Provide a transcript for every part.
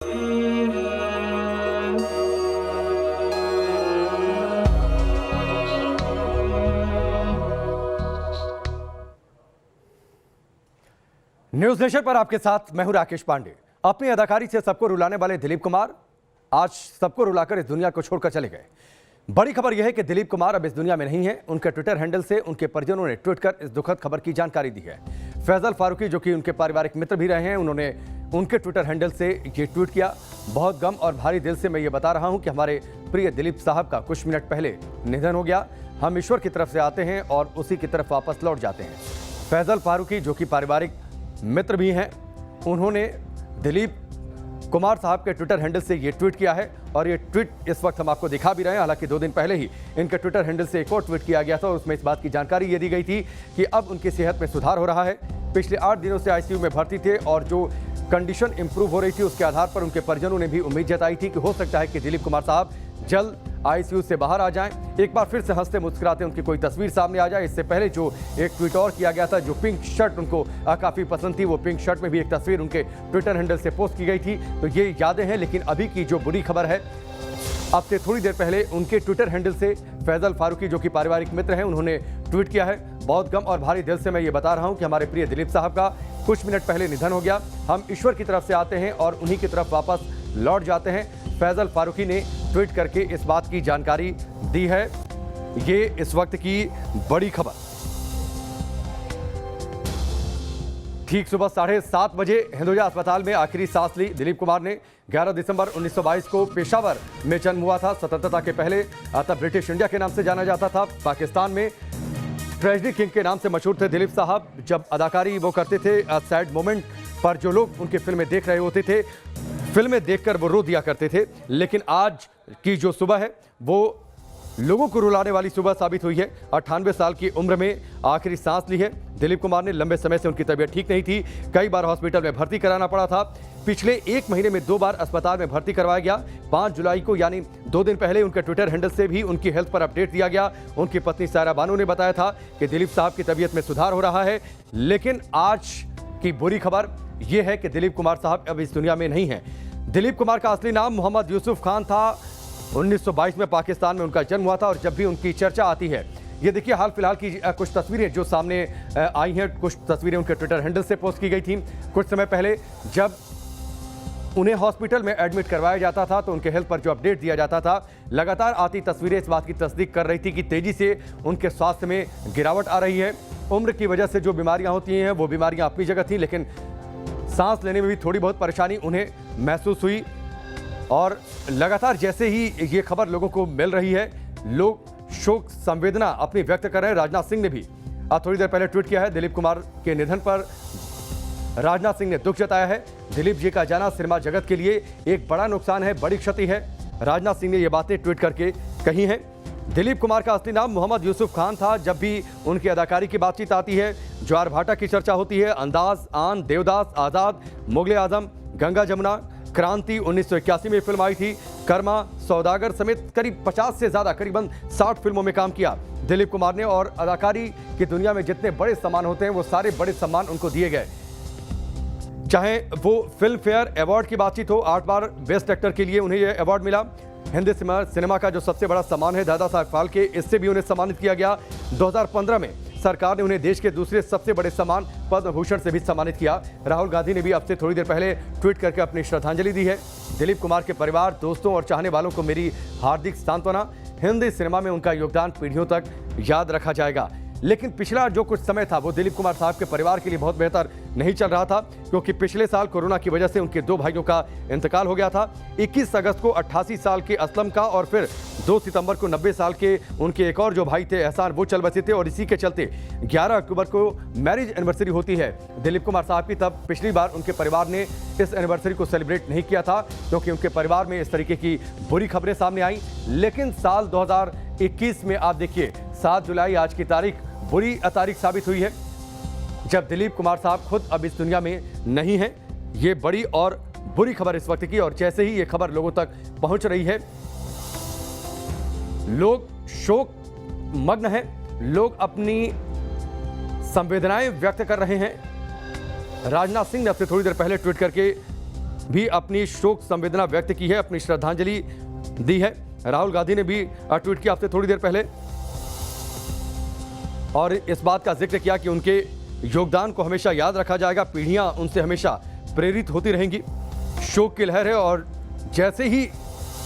News nation पर आपके साथ मैं हूं राकेश पांडे। अपनी अदाकारी से सबको रुलाने वाले दिलीप कुमार आज सबको रुलाकर इस दुनिया को छोड़कर चले गए। बड़ी खबर यह है कि दिलीप कुमार अब इस दुनिया में नहीं है। उनके ट्विटर हैंडल से उनके परिजनों ने ट्वीट कर इस दुखद खबर की जानकारी दी है। फैजल फारूकी, जो कि उनके पारिवारिक मित्र भी रहे हैं, उन्होंने उनके ट्विटर हैंडल से ये ट्वीट किया। बहुत गम और भारी दिल से मैं ये बता रहा हूं कि हमारे प्रिय दिलीप साहब का कुछ मिनट पहले निधन हो गया। हम ईश्वर की तरफ से आते हैं और उसी की तरफ वापस लौट जाते हैं। फैजल फारूकी, जो कि पारिवारिक मित्र भी हैं, उन्होंने दिलीप कुमार साहब के ट्विटर हैंडल से ये ट्वीट किया है और ये ट्वीट इस वक्त हम आपको दिखा भी रहे हैं। हालांकि 2 दिन पहले ही इनके ट्विटर हैंडल से एक और ट्वीट किया गया था और उसमें इस बात की जानकारी ये दी गई थी कि अब उनकी सेहत में सुधार हो रहा है। पिछले 8 दिनों से आईसीयू में भर्ती थे और जो कंडीशन इंप्रूव हो रही थी उसके आधार पर उनके परिजनों ने भी उम्मीद जताई थी कि हो सकता है कि दिलीप कुमार साहब जल्द आईसीयू से बाहर आ जाएं। एक बार फिर से हंसते मुस्कुराते उनकी कोई तस्वीर सामने आ जाए। इससे पहले जो एक ट्वीट और किया गया था, जो पिंक शर्ट उनको काफ़ी पसंद थी, वो पिंक शर्ट में भी एक तस्वीर उनके ट्विटर हैंडल से पोस्ट की गई थी। तो ये यादें हैं। लेकिन अभी की जो बुरी खबर है, अब से थोड़ी देर पहले उनके ट्विटर हैंडल से फैजल फारूकी, जो कि पारिवारिक मित्र हैं, उन्होंने ट्वीट किया है। बहुत गम और भारी दिल से मैं ये बता रहा हूँ कि हमारे प्रिय दिलीप साहब का कुछ मिनट पहले निधन हो गया। हम ईश्वर की तरफ से आते हैं और उन्हीं की तरफ वापस लौट जाते हैं। फैजल फारूकी ने ट्वीट करके इस बात की जानकारी दी है। ये इस वक्त की बड़ी खबर। ठीक सुबह 7:30 बजे हिंदुजा अस्पताल में आखिरी सांस ली दिलीप कुमार ने। 11 दिसंबर 1922 को पेशावर में जन्म हुआ था। स्वतंत्रता के पहले तब ब्रिटिश इंडिया के नाम से जाना जाता था। पाकिस्तान में ट्रेजेडी किंग के नाम से मशहूर थे दिलीप साहब। जब अदाकारी वो करते थे, सैड मोमेंट पर जो लोग उनकी फिल्में देख रहे होते थे, फिल्में देखकर वो रो दिया करते थे। लेकिन आज की जो सुबह है वो लोगों को रुलाने वाली सुबह साबित हुई है। 98 साल की उम्र में आखिरी सांस ली है दिलीप कुमार ने। लंबे समय से उनकी तबीयत ठीक नहीं थी। कई बार हॉस्पिटल में भर्ती कराना पड़ा था। पिछले 1 महीने में 2 बार अस्पताल में भर्ती करवाया गया। 5 जुलाई को, यानी 2 दिन पहले, उनके ट्विटर हैंडल से भी उनकी हेल्थ पर अपडेट दिया गया। उनकी पत्नी सायरा बानो ने बताया था कि दिलीप साहब की तबीयत में सुधार हो रहा है। लेकिन आज की बुरी खबर यह है कि दिलीप कुमार साहब अब इस दुनिया में नहीं हैं। दिलीप कुमार का असली नाम मोहम्मद यूसुफ खान था। 1922 में पाकिस्तान में उनका जन्म हुआ था। और जब भी उनकी चर्चा आती है, ये देखिए हाल फिलहाल की कुछ तस्वीरें जो सामने आई हैं। कुछ तस्वीरें उनके ट्विटर हैंडल से पोस्ट की गई थी कुछ समय पहले। जब उन्हें हॉस्पिटल में एडमिट करवाया जाता था तो उनके हेल्थ पर जो अपडेट दिया जाता था, लगातार आती तस्वीरें इस बात की तस्दीक कर रही थी कि तेजी से उनके स्वास्थ्य में गिरावट आ रही है। उम्र की वजह से जो बीमारियां होती हैं वो बीमारियां अपनी जगह थी, लेकिन सांस लेने में भी थोड़ी बहुत परेशानी उन्हें महसूस हुई। और लगातार जैसे ही ये खबर लोगों को मिल रही है, लोग शोक संवेदना अपनी व्यक्त कर रहे हैं। राजनाथ सिंह ने भी थोड़ी देर पहले ट्वीट किया है। दिलीप कुमार के निधन पर राजनाथ सिंह ने दुख जताया है। दिलीप जी का जाना सिनेमा जगत के लिए एक बड़ा नुकसान है, बड़ी क्षति है। राजनाथ सिंह ने ये बातें ट्वीट करके कही हैं। दिलीप कुमार का असली नाम मोहम्मद यूसुफ खान था। जब भी उनकी अदाकारी की बातचीत आती है, ज्वार भाटा की चर्चा होती है, अंदाज, आन, देवदास, आज़ाद, मुगले आजम, गंगा जमुना, क्रांति 1981 में फिल्म आई थी, कर्मा, सौदागर समेत करीब 50 से ज़्यादा, करीबन 60 फिल्मों में काम किया दिलीप कुमार ने। और अदाकारी की दुनिया में जितने बड़े सम्मान होते हैं वो सारे बड़े सम्मान उनको दिए गए। चाहे वो फिल्म फेयर अवार्ड की बातचीत हो, 8 बार बेस्ट एक्टर के लिए उन्हें यह अवार्ड मिला। हिंदी सिनेमा का जो सबसे बड़ा सम्मान है दादा साहब फाल्के, इससे भी उन्हें सम्मानित किया गया। 2015 में सरकार ने उन्हें देश के दूसरे सबसे बड़े सम्मान पद्म भूषण से भी सम्मानित किया। राहुल गांधी ने भी अब से थोड़ी देर पहले ट्वीट करके अपनी श्रद्धांजलि दी है। दिलीप कुमार के परिवार, दोस्तों और चाहने वालों को मेरी हार्दिक सांत्वना। हिंदी सिनेमा में उनका योगदान पीढ़ियों तक याद रखा जाएगा। लेकिन पिछला जो कुछ समय था वो दिलीप कुमार साहब के परिवार के लिए बहुत बेहतर नहीं चल रहा था, क्योंकि पिछले साल कोरोना की वजह से उनके 2 भाइयों का इंतकाल हो गया था। 21 अगस्त को 88 साल के असलम का और फिर 2 सितंबर को 90 साल के उनके एक और जो भाई थे एहसान, वो चल बसे थे। और इसी के चलते 11 अक्टूबर को मैरिज एनिवर्सरी होती है दिलीप कुमार साहब की। तब पिछली बार उनके परिवार ने इस एनिवर्सरी को सेलिब्रेट नहीं किया था, क्योंकि उनके परिवार में इस तरीके की बुरी खबरें सामने आई। लेकिन साल 2021 में आप देखिए, 7 जुलाई आज की तारीख बुरी तारीख साबित हुई है, जब दिलीप कुमार साहब खुद अब इस दुनिया में नहीं हैं। ये बड़ी और बुरी खबर इस वक्त की। और जैसे ही ये खबर लोगों तक पहुंच रही है, लोग शोक मग्न हैं, लोग अपनी संवेदनाएं व्यक्त कर रहे हैं। राजनाथ सिंह ने अब से थोड़ी देर पहले ट्वीट करके भी अपनी शोक संवेदना व्यक्त की है, अपनी श्रद्धांजलि दी है। राहुल गांधी ने भी ट्वीट किया आपसे थोड़ी देर पहले और इस बात का जिक्र किया कि उनके योगदान को हमेशा याद रखा जाएगा, पीढ़ियां उनसे हमेशा प्रेरित होती रहेंगी। शोक की लहर है और जैसे ही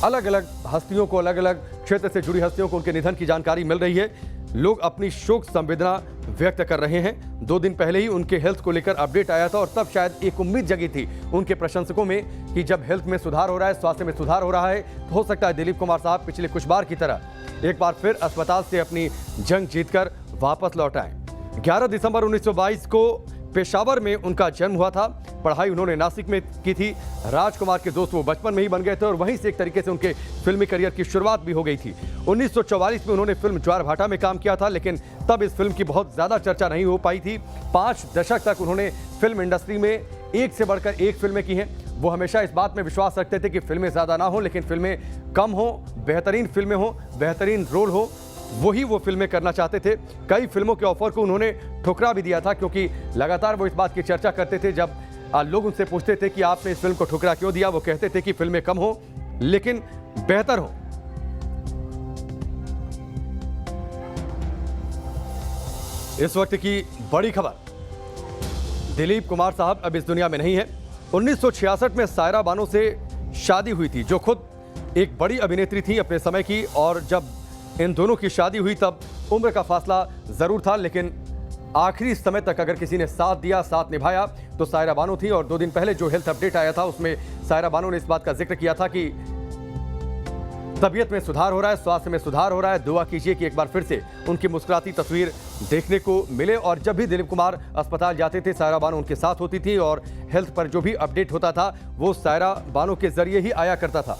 अलग अलग हस्तियों को, अलग अलग क्षेत्र से जुड़ी हस्तियों को उनके निधन की जानकारी मिल रही है, लोग अपनी शोक संवेदना व्यक्त कर रहे हैं। 2 दिन पहले ही उनके हेल्थ को लेकर अपडेट आया था और तब शायद एक उम्मीद जगी थी उनके प्रशंसकों में कि जब हेल्थ में सुधार हो रहा है, स्वास्थ्य में सुधार हो रहा है, तो हो सकता है दिलीप कुमार साहब पिछले कुछ बार की तरह एक बार फिर अस्पताल से अपनी जंग जीतकर वापस लौट आए। 11 दिसंबर 1922 को पेशावर में उनका जन्म हुआ था। पढ़ाई उन्होंने नासिक में की थी। राजकुमार के दोस्त वो बचपन में ही बन गए थे और वहीं से एक तरीके से उनके फिल्मी करियर की शुरुआत भी हो गई थी। 1944 में उन्होंने फिल्म ज्वार-भाटा में काम किया था, लेकिन तब इस फिल्म की बहुत ज़्यादा चर्चा नहीं हो पाई थी। 5 दशक तक उन्होंने फिल्म इंडस्ट्री में एक से बढ़कर एक फिल्में की हैं। वो हमेशा इस बात में विश्वास रखते थे कि फिल्में ज़्यादा ना हो, लेकिन फिल्में कम हो, बेहतरीन फिल्में हो, बेहतरीन रोल हो, वही वो फिल्में करना चाहते थे। कई फिल्मों के ऑफर को उन्होंने ठुकरा भी दिया था, क्योंकि लगातार वो इस बात की चर्चा करते थे। जब लोग उनसे पूछते थे कि आपने इस फिल्म को ठुकरा क्यों दिया, वो कहते थे कि फिल्में कम हो लेकिन बेहतर हो। इस वक्त की बड़ी खबर, दिलीप कुमार साहब अब इस दुनिया में नहीं है। 1966 में सायरा बानो से शादी हुई थी, जो खुद एक बड़ी अभिनेत्री थी अपने समय की, और जब इन दोनों की शादी हुई तब उम्र का फासला जरूर था, लेकिन आखिरी समय तक अगर किसी ने साथ दिया, साथ निभाया, तो सायरा बानो थी। और 2 दिन पहले जो हेल्थ अपडेट आया था उसमें सायरा बानो ने इस बात का जिक्र किया था कि तबीयत में सुधार हो रहा है, स्वास्थ्य में सुधार हो रहा है, दुआ कीजिए कि एक बार फिर से उनकी मुस्कुराती तस्वीर देखने को मिले। और जब भी दिलीप कुमार अस्पताल जाते थे, सायरा बानो उनके साथ होती थी और हेल्थ पर जो भी अपडेट होता था वो सायरा बानो के जरिए ही आया करता था।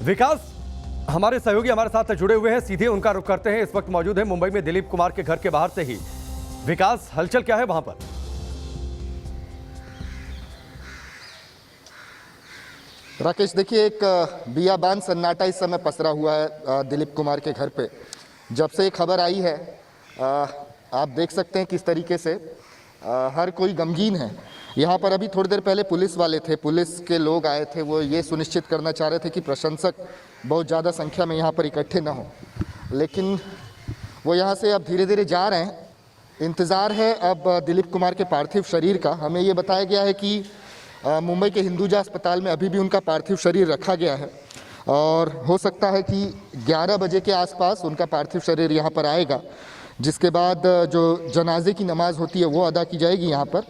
विकास हमारे सहयोगी हमारे साथ जुड़े हुए हैं, सीधे उनका रुख करते हैं। इस वक्त मौजूद है मुंबई में दिलीप कुमार के घर के बाहर से ही। विकास, हलचल क्या है वहां पर? राकेश, देखिए, एक बियाबान सन्नाटा इस समय पसरा हुआ है दिलीप कुमार के घर पे। जब से ये खबर आई है, आप देख सकते हैं किस तरीके से हर कोई गमगीन है। यहाँ पर अभी थोड़ी देर पहले पुलिस वाले थे, पुलिस के लोग आए थे, वो ये सुनिश्चित करना चाह रहे थे कि प्रशंसक बहुत ज़्यादा संख्या में यहाँ पर इकट्ठे ना हो, लेकिन वो यहाँ से अब धीरे धीरे जा रहे हैं। इंतज़ार है अब दिलीप कुमार के पार्थिव शरीर का। हमें ये बताया गया है कि मुंबई के हिंदुजा अस्पताल में अभी भी उनका पार्थिव शरीर रखा गया है और हो सकता है कि 11 बजे के आसपास उनका पार्थिव शरीर यहाँ पर आएगा, जिसके बाद जो जनाजे की नमाज़ होती है वो अदा की जाएगी यहाँ पर,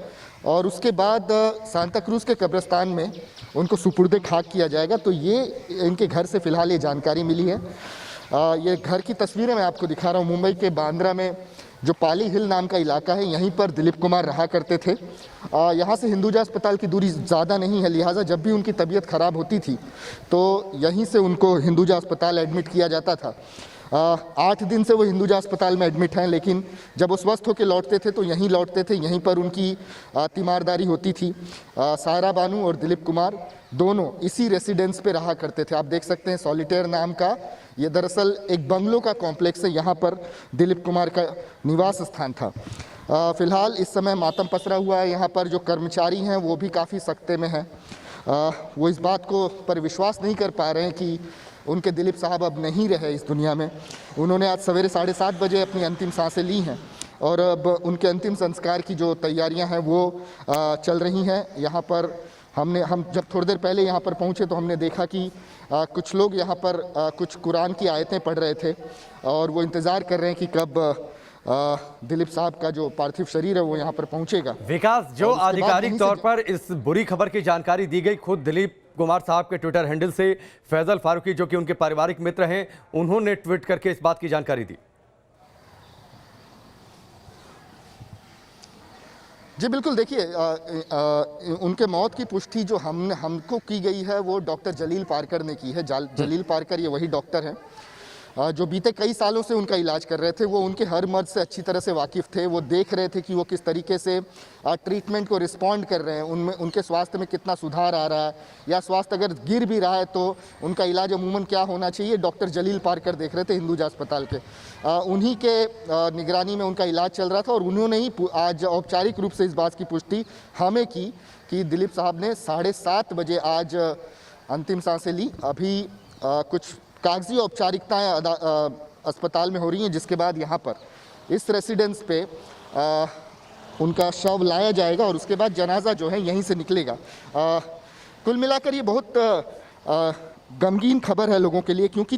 और उसके बाद सांता क्रूज़ के कब्रिस्तान में उनको सुपुर्दे खाक किया जाएगा। तो ये इनके घर से फ़िलहाल ये जानकारी मिली है। ये घर की तस्वीरें मैं आपको दिखा रहा हूँ। मुंबई के बांद्रा में जो पाली हिल नाम का इलाका है, यहीं पर दिलीप कुमार रहा करते थे। यहाँ से हिंदुजा अस्पताल की दूरी ज़्यादा नहीं है, लिहाजा जब भी उनकी तबीयत ख़राब होती थी तो यहीं से उनको हिंदुजा अस्पताल एडमिट किया जाता था। 8 दिन से वो हिंदुजा अस्पताल में एडमिट हैं, लेकिन जब वो स्वस्थ होकर लौटते थे तो यहीं लौटते थे, यहीं पर उनकी तीमारदारी होती थी। सायरा बानो और दिलीप कुमार दोनों इसी रेसिडेंस पे रहा करते थे। आप देख सकते हैं सॉलिटेयर नाम का ये दरअसल एक बंगलों का कॉम्प्लेक्स है, यहाँ पर दिलीप कुमार का निवास स्थान था। फ़िलहाल इस समय मातम पसरा हुआ है। यहाँ पर जो कर्मचारी हैं वो भी काफ़ी सख्ते में हैं। वो इस बात को पर विश्वास नहीं कर पा रहे हैं कि उनके दिलीप साहब अब नहीं रहे इस दुनिया में। उन्होंने आज सवेरे 7:30 बजे अपनी अंतिम सांसें ली हैं और अब उनके अंतिम संस्कार की जो तैयारियां हैं वो चल रही हैं। यहाँ पर हम जब थोड़ी देर पहले यहाँ पर पहुँचे तो हमने देखा कि कुछ लोग यहाँ पर कुछ कुरान की आयतें पढ़ रहे थे और वो इंतज़ार कर रहे हैं कि कब दिलीप साहब का जो पार्थिव शरीर है वो यहाँ पर पहुँचेगा। विकास, जो आधिकारिक तौर पर इस बुरी खबर की जानकारी दी गई खुद दिलीप कुमार साहब के ट्विटर हैंडल से, फैजल फारूकी जो कि उनके पारिवारिक मित्र हैं, उन्होंने ट्वीट करके इस बात की जानकारी दी। जी बिल्कुल, देखिए, उनके मौत की पुष्टि जो हमको की गई है वो डॉक्टर जलील पारकर ने की है। जलील पारकर ये वही डॉक्टर हैं जो बीते कई सालों से उनका इलाज कर रहे थे, वो उनके हर मर्ज से अच्छी तरह से वाकिफ़ थे। वो देख रहे थे कि वो किस तरीके से ट्रीटमेंट को रिस्पॉन्ड कर रहे हैं, उनमें उनके स्वास्थ्य में कितना सुधार आ रहा है, या स्वास्थ्य अगर गिर भी रहा है तो उनका इलाज अमूमन क्या होना चाहिए। डॉक्टर जलील पारकर देख रहे थे हिंदुजा अस्पताल के, उन्हीं के निगरानी में उनका इलाज चल रहा था। और उन्होंने ही आज औपचारिक रूप से इस बात की पुष्टि हमें की कि दिलीप साहब ने 7:30 बजे आज अंतिम सांसें ली। अभी कुछ कागजी औपचारिकताएं अस्पताल में हो रही हैं, जिसके बाद यहाँ पर इस रेसिडेंस पे उनका शव लाया जाएगा और उसके बाद जनाजा जो है यहीं से निकलेगा। कुल मिलाकर ये बहुत गमगीन खबर है लोगों के लिए, क्योंकि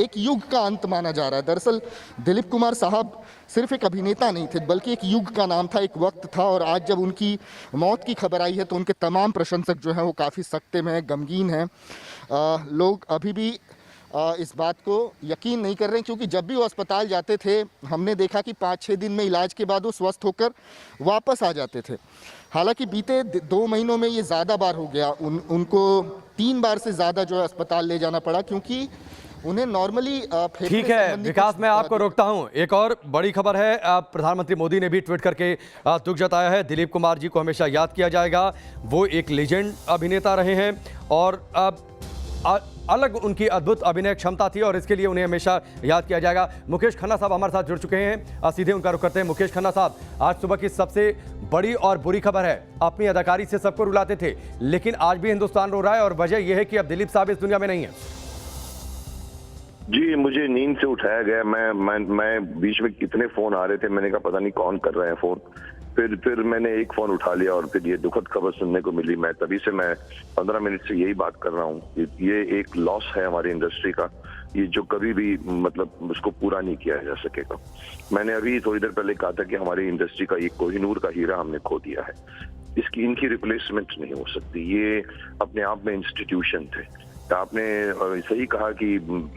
एक युग का अंत माना जा रहा है। दरअसल दिलीप कुमार साहब सिर्फ एक अभिनेता नहीं थे, बल्कि एक युग का नाम था, एक वक्त था। और आज जब उनकी मौत की खबर आई है तो उनके तमाम प्रशंसक जो हैं वो काफ़ी सख्ते में गमगीन हैं। लोग अभी भी इस बात को यकीन नहीं कर रहे हैं, क्योंकि जब भी वो अस्पताल जाते थे हमने देखा कि 5-6 दिन में इलाज के बाद वो स्वस्थ होकर वापस आ जाते थे। हालांकि बीते 2 महीनों में ये ज़्यादा बार हो गया, उनको 3 बार से ज़्यादा जो है अस्पताल ले जाना पड़ा, क्योंकि उन्हें नॉर्मली ठीक है विकास, मैं आपको रोकता हूं। एक और बड़ी खबर है, प्रधानमंत्री मोदी ने भी ट्वीट करके दुख जताया है। दिलीप कुमार जी को हमेशा याद किया जाएगा, वो एक लेजेंड अभिनेता रहे हैं और अलग उनकी अद्भुत अभिनय क्षमता थी और इसके लिए उन्हें हमेशा याद किया जाएगा। मुकेश खन्ना साहब हमारे साथ जुड़ चुके हैं, सीधे उनका रुख करते हैं। मुकेश खन्ना साहब, आज सुबह की सबसे बड़ी और बुरी खबर है, अपनी अदाकारी से सबको रुलाते थे, लेकिन आज भी हिंदुस्तान रो रहा है और वजह यह है कि अब दिलीप साहब इस दुनिया में नहीं है। जी, मुझे नींद से उठाया गया। मैं बीच में कितने फोन आ रहे थे, मैंने कहा पता नहीं कौन कर रहे हैं फोन। फिर मैंने एक फोन उठा लिया और फिर ये दुखद खबर सुनने को मिली। मैं तभी से 15 मिनट से यही बात कर रहा हूँ। ये एक लॉस है हमारी इंडस्ट्री का, ये जो कभी भी मतलब उसको पूरा नहीं किया जा सकेगा। मैंने अभी थोड़ी देर पहले कहा था कि हमारी इंडस्ट्री का एक कोहिनूर का हीरा हमने खो दिया है। इनकी रिप्लेसमेंट नहीं हो सकती। ये अपने आप में इंस्टीट्यूशन थे। आपने सही कहा कि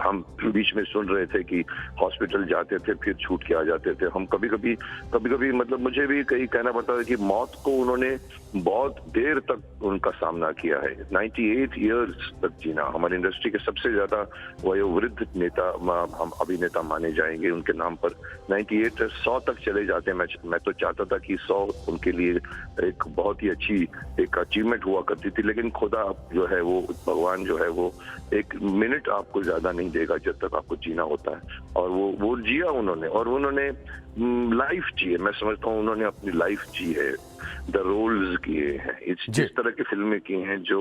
हम बीच में सुन रहे थे कि हॉस्पिटल जाते थे फिर छूट के आ जाते थे। हम कभी कभी मतलब मुझे भी कहीं कहना पड़ता है कि मौत को उन्होंने बहुत देर तक उनका सामना किया है। 98 इयर्स तक जीना, हमारी इंडस्ट्री के सबसे ज्यादा वयोवृद्ध नेता हम अभिनेता माने जाएंगे उनके नाम पर। 98 से 100 तक चले जाते हैं। मैं तो चाहता था कि 100 उनके लिए एक बहुत ही अच्छी एक अचीवमेंट हुआ करती थी, लेकिन खुदा जो है वो, भगवान जो है वो एक मिनट आपको ज्यादा नहीं देगा जब तक आपको जीना होता है। और वो जिया उन्होंने, और उन्होंने लाइफ जी है। मैं समझता हूँ उन्होंने अपनी लाइफ जी है, द रोल्स किए हैं, जिस तरह की फिल्में की हैं जो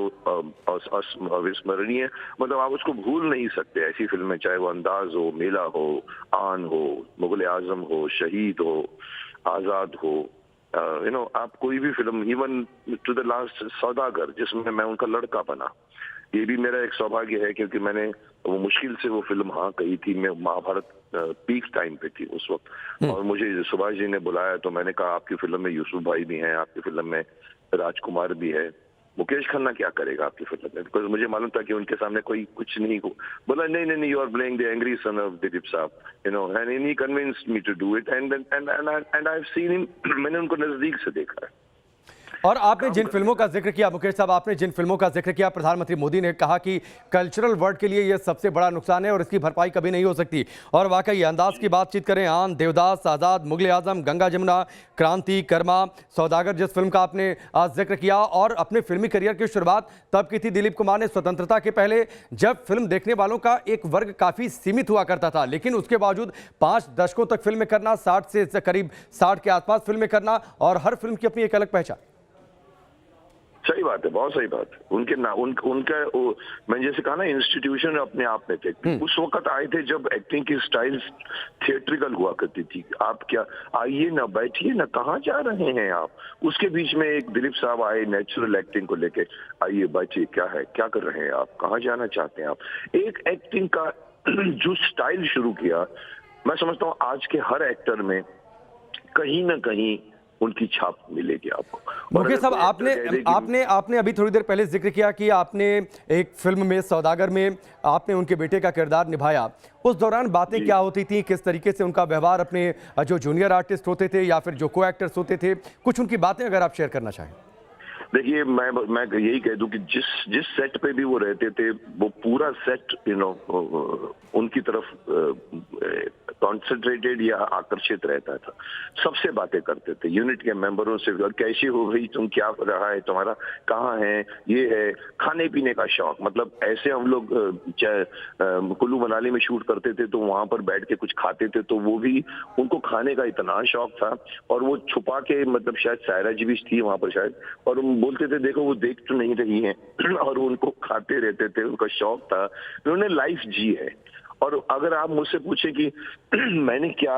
अविस्मरणीय, मतलब आप उसको भूल नहीं सकते। ऐसी फिल्में, चाहे वो अंदाज हो, मेला हो, आन हो, मुगल आजम हो, शहीद हो, आजाद हो, आप कोई भी film, even to the last Saudagar जिसमें मैं उनका लड़का बना, ये भी मेरा एक सौभाग्य है, क्योंकि मैंने वो मुश्किल से वो फिल्म हाँ कही थी। मैं महाभारत पीक टाइम पे थी उस वक्त, और मुझे सुभाष जी ने बुलाया तो मैंने कहा आपकी फिल्म में यूसुफ भाई भी हैं, आपकी फिल्म में राजकुमार भी है, मुकेश खन्ना क्या करेगा आपकी फिल्म में? बिकॉज मुझे मालूम था कि उनके सामने कोई कुछ नहीं हो। बोला नहीं, you are playing the angry son of Dilip Sahab, and he convinced me to do it, and I have seen him. मैंने उनको नजदीक से देखा है। और आपने जिन फिल्मों का जिक्र किया मुकेश साहब, आपने जिन फिल्मों का जिक्र किया, प्रधानमंत्री मोदी ने कहा कि कल्चरल वर्ल्ड के लिए यह सबसे बड़ा नुकसान है और इसकी भरपाई कभी नहीं हो सकती। और वाकई अंदाज की बातचीत करें, आन, देवदास, आजाद, मुगल आजम, गंगा जमुना, क्रांति, कर्मा, सौदागर जिस फिल्म का आपने आज जिक्र किया, और अपने फिल्मी करियर की शुरुआत तब की थी दिलीप कुमार ने स्वतंत्रता के पहले, जब फिल्म देखने वालों का एक वर्ग काफी सीमित हुआ करता था, लेकिन उसके बावजूद 5 दशकों तक फिल्में करना, 60 से करीब 60 के आसपास फिल्में करना, और हर फिल्म की अपनी एक अलग पहचान। सही बात है, बहुत सही बात है। उनका मैंने जैसे कहा ना, इंस्टीट्यूशन अपने आप में थे। उस वक्त आए थे जब एक्टिंग की स्टाइल थिएट्रिकल हुआ करती थी। आप क्या आइए ना, बैठिए ना, कहाँ जा रहे हैं आप? उसके बीच में एक दिलीप साहब आए नेचुरल एक्टिंग को लेके, आइए बैठिए, क्या है, क्या कर रहे हैं आप, कहाँ जाना चाहते हैं आप? एक एक्टिंग का जो स्टाइल शुरू किया, मैं समझता हूँ आज के हर एक्टर में कहीं ना कहीं उनकी छाप मिलेगी आपको। मुकेश साहब, आपने अभी थोड़ी देर पहले जिक्र किया कि आपने एक फिल्म में, सौदागर में, आपने उनके बेटे का किरदार निभाया। उस दौरान बातें क्या होती थी, किस तरीके से उनका व्यवहार अपने जो जूनियर आर्टिस्ट होते थे या फिर जो को एक्टर्स होते थे, कुछ उनकी बातें अगर आप शेयर करना चाहें। देखिए मैं यही कह दूं कि जिस सेट पे भी वो रहते थे वो पूरा सेट उनकी तरफ कॉन्सेंट्रेटेड या आकर्षित रहता था। सबसे बातें करते थे यूनिट के मेंबरों से, और कैसी हो गई, तुम क्या रहा है तुम्हारा, कहाँ है, ये है, खाने पीने का शौक। मतलब ऐसे हम लोग कुल्लू मनाली में शूट करते थे तो वहां पर बैठ के कुछ खाते थे, तो वो भी उनको खाने का इतना शौक था। और वो छुपा के, मतलब शायद सायरा जी भी थी वहां पर शायद, और वो बोलते थे देखो वो देख तो नहीं रही है और उनको खाते रहते थे, उनका शौक था। उन्होंने लाइफ जी है। और अगर आप मुझसे पूछे कि मैंने क्या,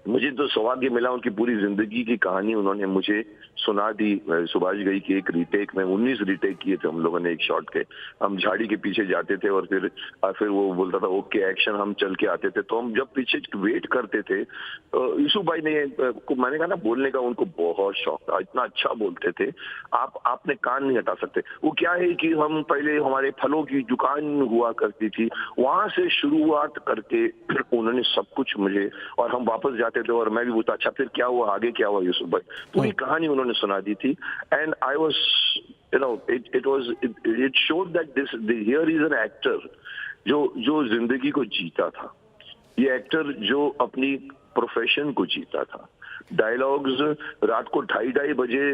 मुझे तो सौभाग्य मिला उनकी पूरी जिंदगी की कहानी उन्होंने मुझे सुना दी। सुभाष घई की एक रीटेक में 19 रीटेक किए थे हम लोगों ने एक शॉट के। हम झाड़ी के पीछे जाते थे और फिर वो बोलता था ओके एक्शन, हम चल के आते थे। तो हम जब पीछे वेट करते थे, यूसुफ भाई ने मैंने कहा ना, बोलने का उनको बहुत शौक था, इतना अच्छा बोलते थे, आपने कान नहीं हटा सकते। वो क्या है कि हम पहले, हमारे फलों की दुकान हुआ करती थी, वहां से शुरुआत करके उन्होंने सब कुछ मुझे, और हम वापस जाते थे और मैं भी पूछता अच्छा फिर क्या हुआ, आगे क्या हुआ यूसुफ भाई, पूरी कहानी उन्होंने सुना दी थी। And I was it showed that here is an actor जो जिंदगी को जीता था। ये एक्टर जो अपनी प्रोफेशन को जीता था। डायलॉग्स रात को 2:30 बजे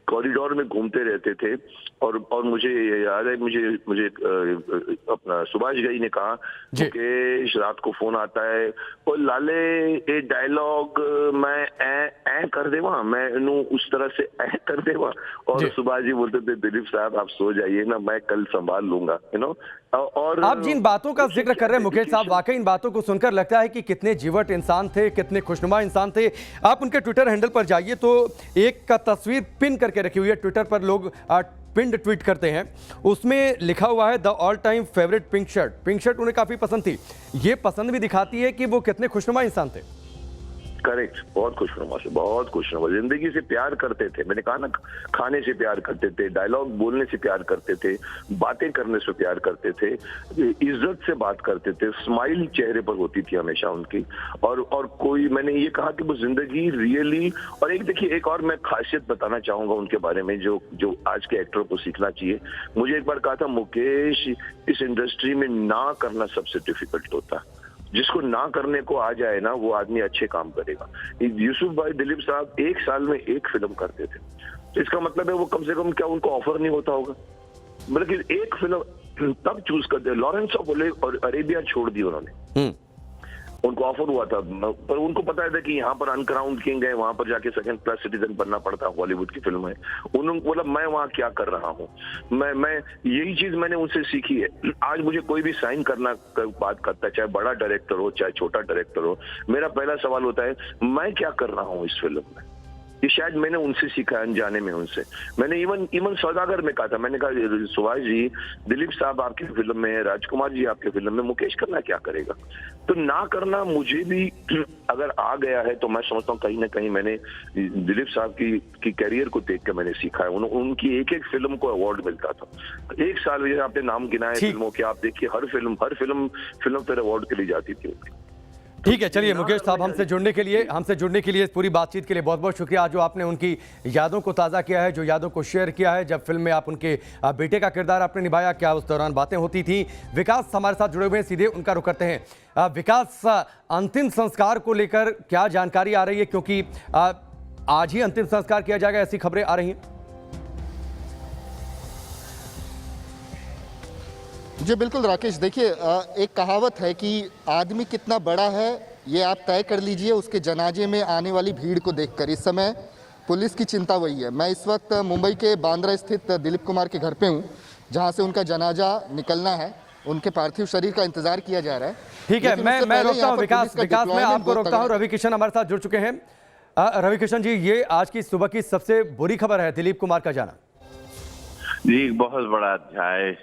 कॉरिडोर में घूमते रहते थे। और मुझे याद है, मुझे अपना सुभाष घई ने कहा मुकेश रात को फोन आता है, ओ लाले ये डायलॉग मैं ऐ कर देवा, मैं उस तरह से ऐ कर देवा। और सुभाष जी बोलते थे दिलीप साहब आप सो जाइए ना, मैं कल संभाल लूंगा, और आप जिन बातों का जिक्र कर रहे हैं मुकेश साहब, वाकई इन बातों को सुनकर लगता है कि कितने जीवट इंसान थे, कितने खुशनुमा इंसान थे। आप उनके ट्विटर हैंडल पर जाइए तो एक का तस्वीर पिन करके रखी हुई है। ट्विटर पर लोग पिंड ट्वीट करते हैं, उसमें लिखा हुआ है the all time favourite pink shirt. Pink shirt उन्हें काफी पसंद थी। ये पसंद भी दिखाती है कि वो कितने खुशनुमा इंसान थे। करेक्ट, बहुत खुशनुमा से, बहुत खुशनुमा, जिंदगी से प्यार करते थे। मैंने कहा ना, खाने से प्यार करते थे, डायलॉग बोलने से प्यार करते थे, बातें करने से प्यार करते थे, इज्जत से बात करते थे, स्माइल चेहरे पर होती थी हमेशा उनकी। और कोई, मैंने ये कहा कि वो जिंदगी रियली। और एक देखिए, एक और मैं खासियत बताना चाहूंगा उनके बारे में जो आज के एक्टर को सीखना चाहिए। मुझे एक बार कहा था मुकेश, इस इंडस्ट्री में ना करना सबसे डिफिकल्ट होता है। जिसको ना करने को आ जाए ना, वो आदमी अच्छे काम करेगा। यूसुफ भाई, दिलीप साहब 1 साल में 1 फिल्म करते थे, तो इसका मतलब है वो कम से कम, क्या उनको ऑफर नहीं होता होगा, बल्कि 1 फिल्म तब चूज करते। लॉरेंस ऑफ अरेबिया छोड़ दी उन्होंने, उनको ऑफर हुआ था, पर उनको पता था कि यहाँ पर अनक्राउंड किंग है, वहां पर जाके सेकंड क्लास सिटीजन बनना पड़ता, हॉलीवुड की फिल्म है। उन्होंने बोला मैं वहां क्या कर रहा हूँ, मैं यही चीज मैंने उनसे सीखी है। आज मुझे कोई भी साइन करना बात करता है, चाहे बड़ा डायरेक्टर हो चाहे छोटा डायरेक्टर हो, मेरा पहला सवाल होता है मैं क्या कर रहा हूँ इस फिल्म में। ये शायद मैंने उनसे सीखा, अनजाने में उनसे। मैंने इवन सौदागर में कहा था, मैंने कहा सुभाष जी, दिलीप साहब आपकी फिल्म में है, राजकुमार जी आपके फिल्म में, मुकेश करना क्या करेगा। तो ना करना मुझे भी अगर आ गया है तो मैं समझता हूँ कहीं ना कहीं मैंने दिलीप साहब की कैरियर को देख कर मैंने सीखा है। उनकी एक एक फिल्म को अवार्ड मिलता था। 1 साल में आपने नाम गिनाए फिल्मों के, आप देखिए हर फिल्म पर अवार्ड के लिए जाती थी उनकी। ठीक है, चलिए मुकेश साहब, हमसे जुड़ने के लिए इस पूरी बातचीत के लिए बहुत बहुत शुक्रिया। जो आपने उनकी यादों को ताज़ा किया है, जो यादों को शेयर किया है, जब फिल्म में आप उनके बेटे का किरदार आपने निभाया, क्या उस दौरान बातें होती थी। विकास हमारे साथ जुड़े हुए हैं, सीधे उनका रुख करते हैं। विकास, अंतिम संस्कार को लेकर क्या जानकारी आ रही है, क्योंकि आज ही अंतिम संस्कार किया जाएगा, ऐसी खबरें आ रही हैं। जी बिल्कुल राकेश, देखिए एक कहावत है कि आदमी कितना बड़ा है ये आप तय कर लीजिए उसके जनाजे में आने वाली भीड़ को देखकर। इस समय पुलिस की चिंता वही है। मैं इस वक्त मुंबई के बांद्रा स्थित दिलीप कुमार के घर पे हूँ, जहाँ से उनका जनाजा निकलना है, उनके पार्थिव शरीर का इंतजार किया जा रहा है। ठीक है, मैं रोकता हूँ विकास, मैं आपको रोकता हूँ। रवि किशन हमारे साथ जुड़ चुके हैं। रवि किशन जी, ये आज की सुबह की सबसे बुरी खबर है, दिलीप कुमार का जाना। जी, बहुत बड़ा अध्याय,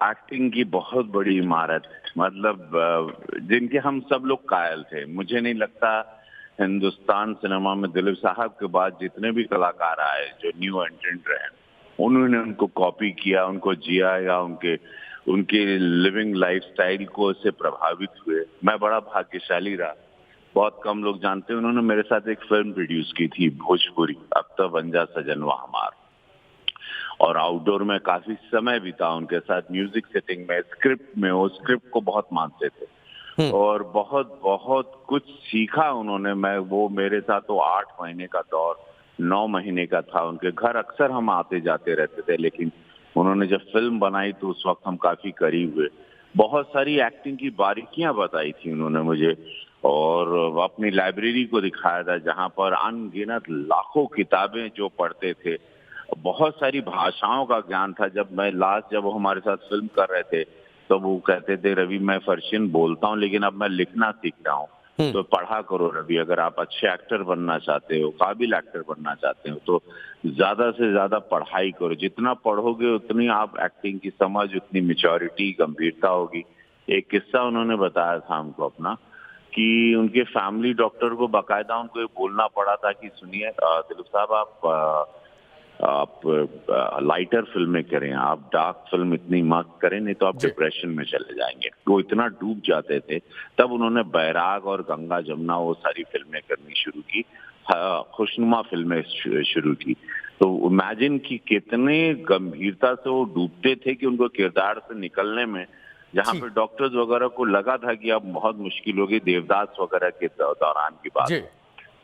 एक्टिंग की बहुत बड़ी इमारत, मतलब जिनके हम सब लोग कायल थे। मुझे नहीं लगता हिंदुस्तान सिनेमा में दिलीप साहब के बाद जितने भी कलाकार आए जो न्यू एंट्रेंट रहे, उन्होंने उनको कॉपी किया, उनको जिया, या उनके लिविंग लाइफस्टाइल को से प्रभावित हुए। मैं बड़ा भाग्यशाली रहा बहुत कम लोग जानते हैं, उन्होंने मेरे साथ एक फिल्म प्रोड्यूस की थी भोजपुरी, अब तो बन जा सजनवा हमार, और आउटडोर में काफी समय बीता उनके साथ, म्यूजिक सेटिंग में, स्क्रिप्ट में, वो स्क्रिप्ट को बहुत मानते थे और बहुत बहुत कुछ सीखा उन्होंने। वो मेरे साथ तो 8 महीने का दौर, 9 महीने का था। उनके घर अक्सर हम आते जाते रहते थे, लेकिन उन्होंने जब फिल्म बनाई तो उस वक्त हम काफी करीब हुए। बहुत सारी एक्टिंग की बारीकियां बताई थी उन्होंने मुझे, और अपनी लाइब्रेरी को दिखाया था जहां पर अनगिनत लाखों किताबें जो पढ़ते थे, बहुत सारी भाषाओं का ज्ञान था। जब वो हमारे साथ फिल्म कर रहे थे तो वो कहते थे, रवि मैं पर्शियन बोलता हूँ लेकिन अब मैं लिखना सीख रहा हूँ, तो पढ़ा करो रवि, अगर आप अच्छे एक्टर बनना चाहते हो, काबिल एक्टर बनना चाहते हो तो ज्यादा से ज्यादा पढ़ाई करो, जितना पढ़ोगे उतनी आप एक्टिंग की समझ, उतनी मैच्योरिटी, गंभीरता होगी। एक किस्सा उन्होंने बताया था हमको अपना, कि उनके फैमिली डॉक्टर को बाकायदा उनको ये बोलना पड़ा था कि सुनिए दिलीप साहब, आप लाइटर फिल्में करें, आप डार्क फिल्म इतनी मत करें, नहीं तो आप डिप्रेशन में चले जाएंगे। वो इतना डूब जाते थे। तब उन्होंने बैराग और गंगा जमुना वो सारी फिल्में करनी शुरू की, खुशनुमा फिल्में शुरू की। तो इमेजिन कि कितने गंभीरता से वो डूबते थे कि उनको किरदार से निकलने में, जहाँ पे डॉक्टर्स वगैरह को लगा था कि अब बहुत मुश्किल होगी, देवदास वगैरह के दौरान की बात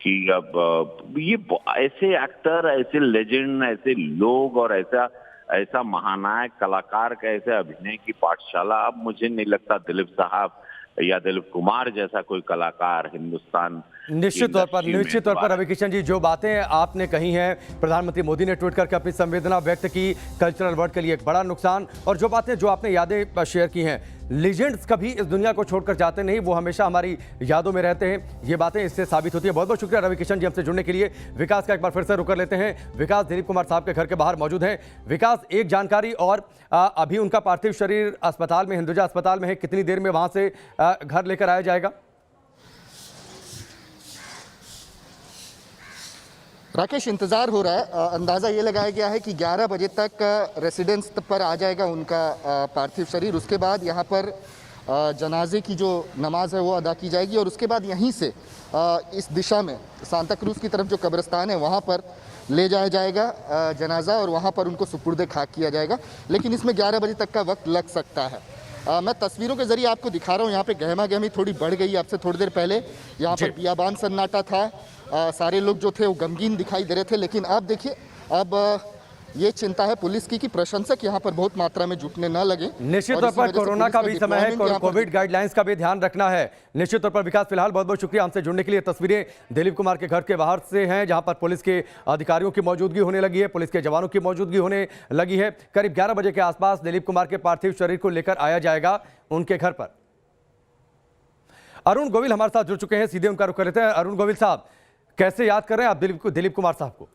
कि अब ये ऐसे एक्टर, ऐसे लेजेंड, ऐसे लोग और ऐसा महानायक कलाकार का ऐसे अभिनय की पाठशाला, अब मुझे नहीं लगता दिलीप साहब या दिलीप कुमार जैसा कोई कलाकार हिंदुस्तान। निश्चित तौर पर रवि किशन जी, जो बातें आपने कही हैं, प्रधानमंत्री मोदी ने ट्वीट करके अपनी संवेदना व्यक्त की, कल्चरल वर्ल्ड के लिए एक बड़ा नुकसान, और जो बातें, जो आपने यादें शेयर की हैं, लीजेंड्स कभी इस दुनिया को छोड़कर जाते नहीं, वो हमेशा हमारी यादों में रहते हैं, ये बातें इससे साबित होती है। बहुत बहुत शुक्रिया रवि किशन जी हमसे जुड़ने के लिए। विकास का एक बार फिर से रुक कर लेते हैं। विकास दिलीप कुमार साहब के घर के बाहर मौजूद हैं। विकास, एक जानकारी और, अभी उनका पार्थिव शरीर अस्पताल में, हिंदुजा अस्पताल में है, कितनी देर में वहां से घर लेकर आया जाएगा? राकेश, इंतज़ार हो रहा है। अंदाज़ा ये लगाया गया है कि 11 बजे तक रेसिडेंस पर आ जाएगा उनका पार्थिव शरीर। उसके बाद यहाँ पर जनाजे की जो नमाज है वो अदा की जाएगी, और उसके बाद यहीं से इस दिशा में सांता क्रूज की तरफ जो कब्रिस्तान है वहाँ पर ले जाया जाएगा जनाजा, और वहाँ पर उनको सुपुर्द खाक किया जाएगा। लेकिन इसमें 11 बजे तक का वक्त लग सकता है। मैं तस्वीरों के जरिए आपको दिखा रहा हूँ, यहाँ पे गहमा गहमी थोड़ी बढ़ गई। आपसे थोड़ी देर पहले यहाँ पर बियाबान सन्नाटा था, सारे लोग जो थे वो गमगीन दिखाई दे रहे थे। लेकिन अब देखिए, अब ये चिंता है पुलिस की कि प्रशंसक यहाँ पर बहुत मात्रा में जुटने न लगे। निश्चित तौर पर कोरोना का भी समय है, कोविड गाइडलाइंस का भी ध्यान रखना है। निश्चित तौर पर विकास, फिलहाल बहुत बहुत शुक्रिया हमसे जुड़ने के लिए। तस्वीरें दिलीप कुमार के घर के बाहर से हैं, जहां पर पुलिस के अधिकारियों की मौजूदगी होने लगी है, पुलिस के जवानों की मौजूदगी होने लगी है। करीब 11 बजे के आसपास दिलीप कुमार के पार्थिव शरीर को लेकर आया जाएगा उनके घर पर। अरुण गोविल हमारे साथ जुड़ चुके हैं, सीधे उनका रुख कर लेते हैं। अरुण गोविल साहब, कैसे याद कर रहे हैं आप दिलीप कुमार साहब को?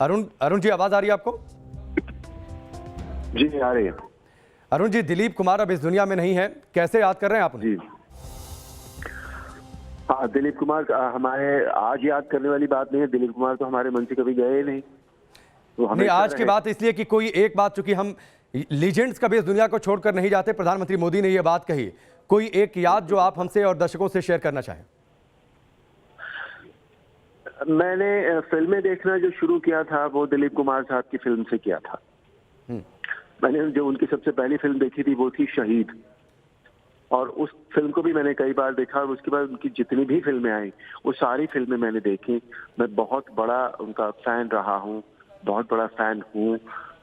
अरुण जी, आवाज आ रही है आपको? जी आ रही है। अरुण जी, दिलीप कुमार अब इस दुनिया में नहीं है, कैसे याद कर रहे हैं आप उन्हें? जी हाँ, दिलीप कुमार हमारे आज याद करने वाली बात नहीं है। दिलीप कुमार तो हमारे मन से कभी गए ही नहीं। तो नहीं, आज की बात इसलिए कि कोई एक बात, चूंकि हम लीजेंड्स कभी इस दुनिया को छोड़कर नहीं जाते, प्रधानमंत्री मोदी ने यह बात कही, कोई एक याद जो आप हमसे और दर्शकों से शेयर करना चाहें? मैंने फिल्में देखना जो शुरू किया था वो दिलीप कुमार साहब की फिल्म से किया था। मैंने जो उनकी सबसे पहली फिल्म देखी थी वो थी शहीद, और उस फिल्म को भी मैंने कई बार देखा, और उसके बाद उनकी जितनी भी फिल्में आई वो सारी फिल्में मैंने देखी। मैं बहुत बड़ा उनका फैन रहा हूँ, बहुत बड़ा फैन हूँ।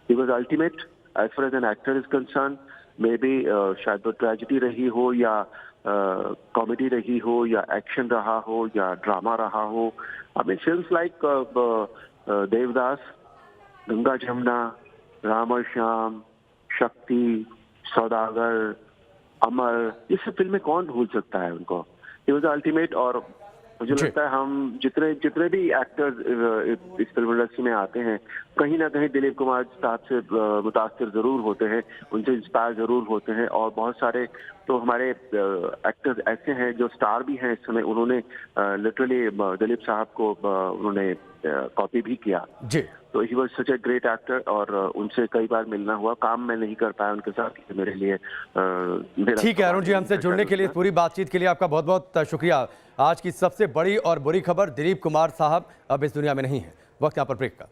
He was ultimate as far as an actor is concerned. May be शायद वो ट्रेजेडी रही हो, या कॉमेडी रही हो, या एक्शन रहा हो, या ड्रामा रहा हो। I mean, films like Devdas, Ganga Jamuna, Ram और श्याम, शक्ति, सौदागर, अमर, ये सब फिल्में कौन भूल सकता है उनको। It was ultimate। और मुझे लगता है हम जितने भी एक्टर्स इस फिल्म इंडस्ट्री में आते हैं, कहीं ना कहीं दिलीप कुमार साहब से मुतासिर जरूर होते हैं, उनसे इंस्पायर जरूर होते हैं। और बहुत सारे तो हमारे एक्टर्स ऐसे हैं जो स्टार भी हैं इस समय, उन्होंने लिटरली दिलीप साहब को उन्होंने कॉपी भी किया। जी तो he was such a great actor और उनसे कई बार मिलना हुआ। काम मैं नहीं कर पाया उनके साथ, मेरे लिए मेरा ठीक है अरुण जी, हमसे जुड़ने के लिए, इस पूरी बातचीत के लिए आपका बहुत बहुत शुक्रिया। आज की सबसे बड़ी और बुरी खबर, दिलीप कुमार साहब अब इस दुनिया में नहीं है। वक्त यहाँ पर ब्रेक का।